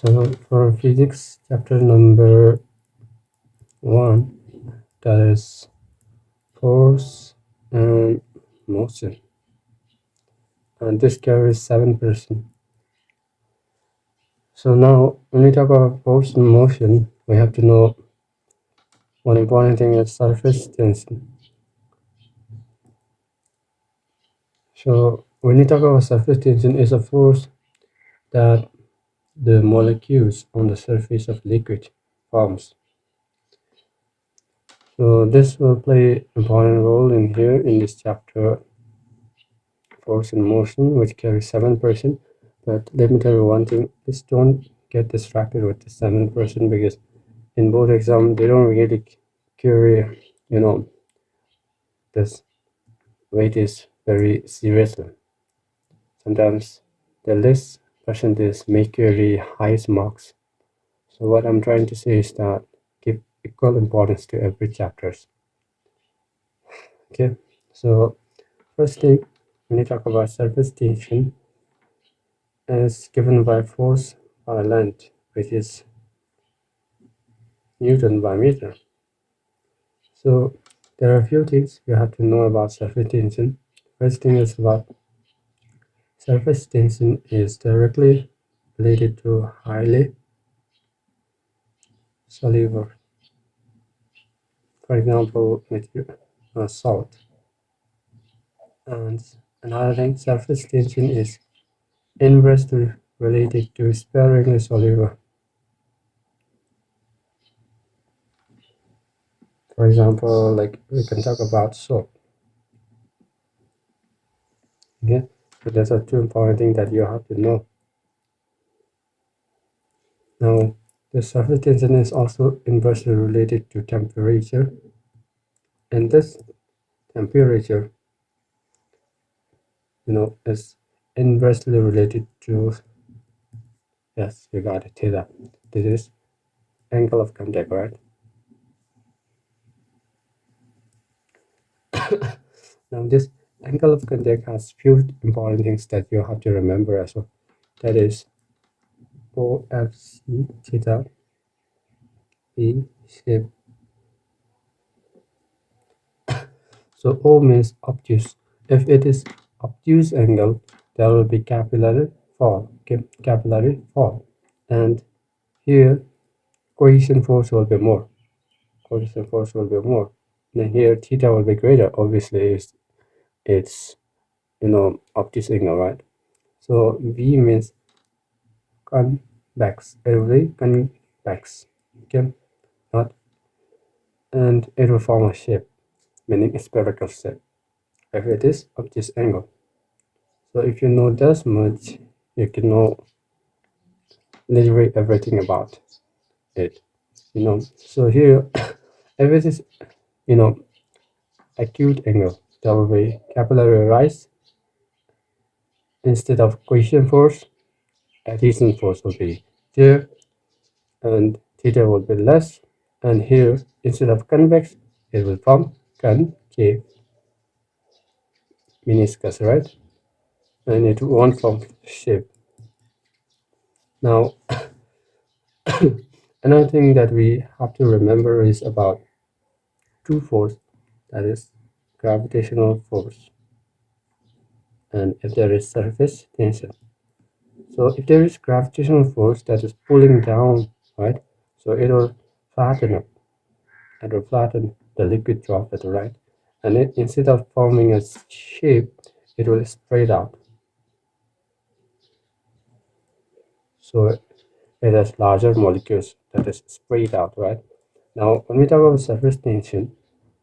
So for physics chapter number 1, that is force and motion, and this carries 7%. So now when we talk about force and motion, we have to know one important thing is surface tension. So when you talk about surface tension, is a force that the molecules on the surface of liquid forms. So this will play important role in here in this chapter, force and motion, which carries 7%. But let me tell you one thing, please don't get distracted with the 7%, because in board exam they don't really carry, this weight is very seriously. Sometimes the less percentage may carry highest marks. So what I'm trying to say is that give equal importance to every chapters. Okay, so first thing, when you talk about surface tension, is given by force by length, which is Newton by meter. So there are a few things you have to know about surface tension. First thing is about surface tension is directly related to highly soluble. For example, with salt. And another thing, surface tension is inversely related to sparingly soluble. For example, like we can talk about soap. Okay, so those are two important things that you have to know. Now, the surface tension is also inversely related to temperature, and this temperature, is inversely related to, yes, you got it, theta. This is angle of contact, right? Now, this angle of contact has few important things that you have to remember as well. That is OFC theta B shape. So O means obtuse. If it is obtuse angle, there will be capillary fall. Okay? Capillary fall. And here cohesion force will be more. Cohesion force will be more. And here theta will be greater. Obviously, it's obtuse angle, right? So V means convex. It will be convex. Okay, not, and it will form a shape, meaning a spherical shape, if it is obtuse angle. So if you know this much, you can know literally everything about it. So here, if it is acute angle, there will be capillary rise. Instead of cohesion force, adhesion force will be there, and theta will be less. And here, instead of convex, it will form concave, meniscus, right? And it won't form shape. Now, another thing that we have to remember is about two force, that is gravitational force, and if there is surface tension. So if there is gravitational force that is pulling down, right, so it will flatten up. It will flatten the liquid droplet, right, and instead of forming a shape, it will spread out. So it has larger molecules that is spread out, right? Now when we talk about surface tension,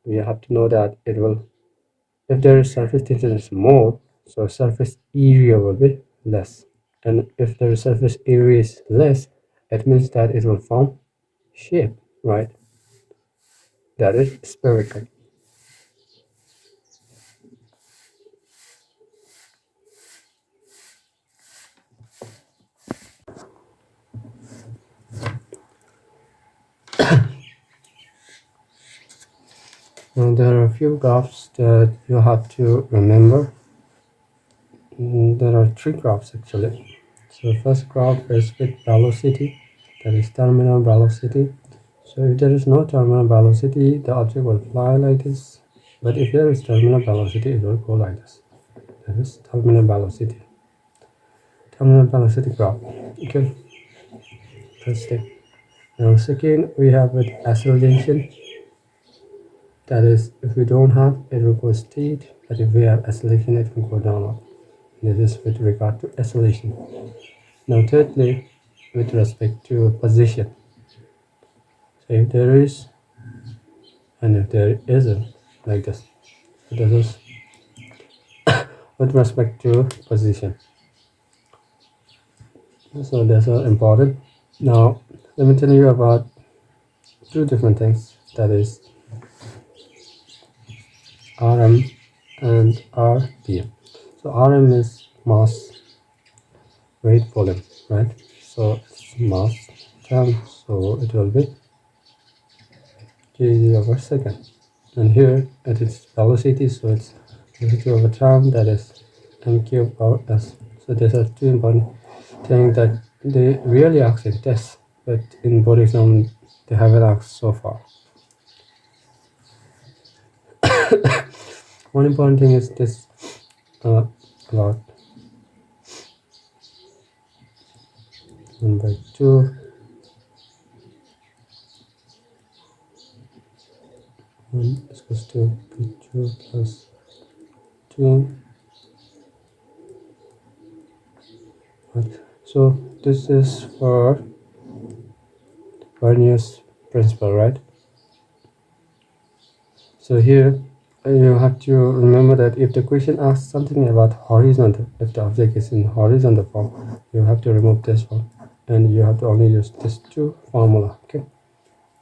we have to know that it will, if there is surface tension is more, so surface area will be less. And if the surface area is less, it means that it will form shape, right? That is spherical. And there are a few graphs that you have to remember. There are three graphs actually. So first graph is with velocity, that is terminal velocity. So if there is no terminal velocity, the object will fly like this. But if there is terminal velocity, it will go like this. That is terminal velocity. Terminal velocity graph. Okay. First thing. Now second, we have with acceleration. That is, if we don't have, it will go straight. But if we have acceleration, it will go downward. This is with regard to acceleration. Now thirdly, with respect to position. So if there is and if there isn't, like this. So this is with respect to position. So that's important. Now let me tell you about two different things, that is RM and RPM. So RM is mass weight volume, right? So it's mass term, so it will be kg/second. And here it is velocity, so it's velocity over time, that is m³/s. So these are two important things that they really ask in tests, but in board exam they haven't asked so far. One important thing is this about 1/2 1 is equals to p2 plus 2. Right. So this is for Bernoulli's principle, right? So here you have to remember that if the question asks something about horizontal, if the object is in horizontal form, you have to remove this one, and you have to only use this two formula. Okay,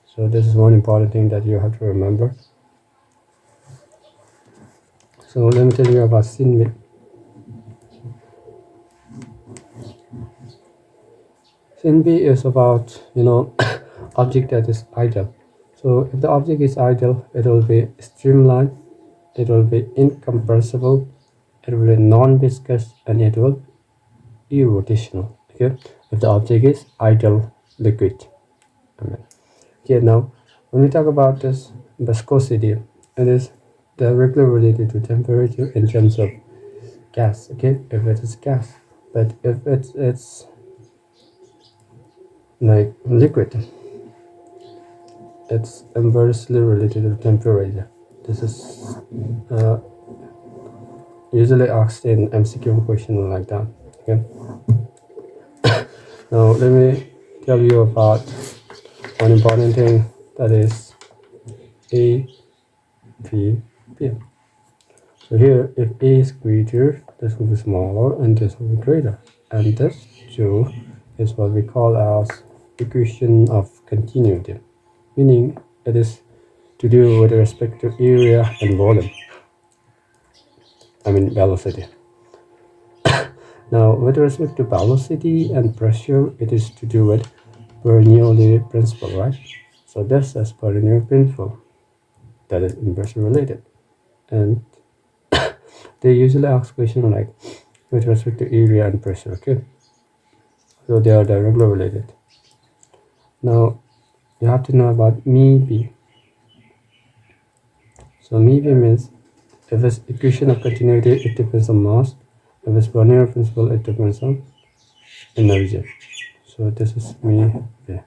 so this is one important thing that you have to remember. So let me tell you about sin B. Sin B is about, object that is idle. So if the object is idle, it will be streamlined, it will be incompressible, it will be non-viscous, and it will be rotational. Okay, if the object is idle liquid. Okay, now when we talk about this viscosity, it is directly related to temperature in terms of gas. Okay, if it is gas, but if it's like liquid, it's inversely related to temperature. This is usually asked in MCQ question like that. Okay. Now let me tell you about one important thing, that is A, P, P. So here, if A is greater, this will be smaller, and this will be greater. And this two is what we call as equation of continuity, meaning it is to do with respect to area and volume. I mean velocity. Now, with respect to velocity and pressure, it is to do with Bernoulli principle, right? So this is Bernoulli principle, that is inversely related, and they usually ask questions like with respect to area and pressure. Okay, so they are directly related. Now you have to know about μ_b. So μ_b means if it's equation of continuity, it depends on mass. If it's Bernoulli principle, it depends on energy. So this is μ_b.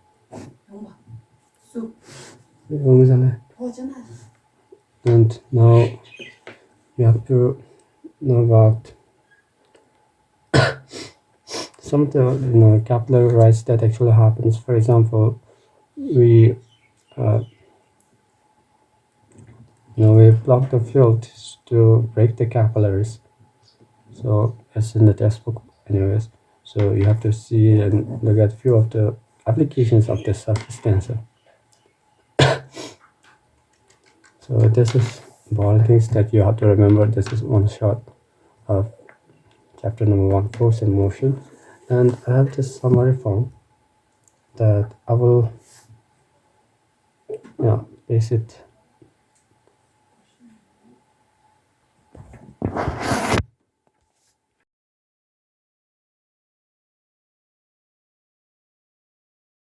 And now you have to know about some of the capillary rise that actually happens. For example, we we block the field to break the capillaries. So as in the textbook anyways. So you have to see and look at a few of the applications of the surface tensor. So this is important things that you have to remember. This is one shot of chapter number 1, force and motion, and I have this summary form that I will paste it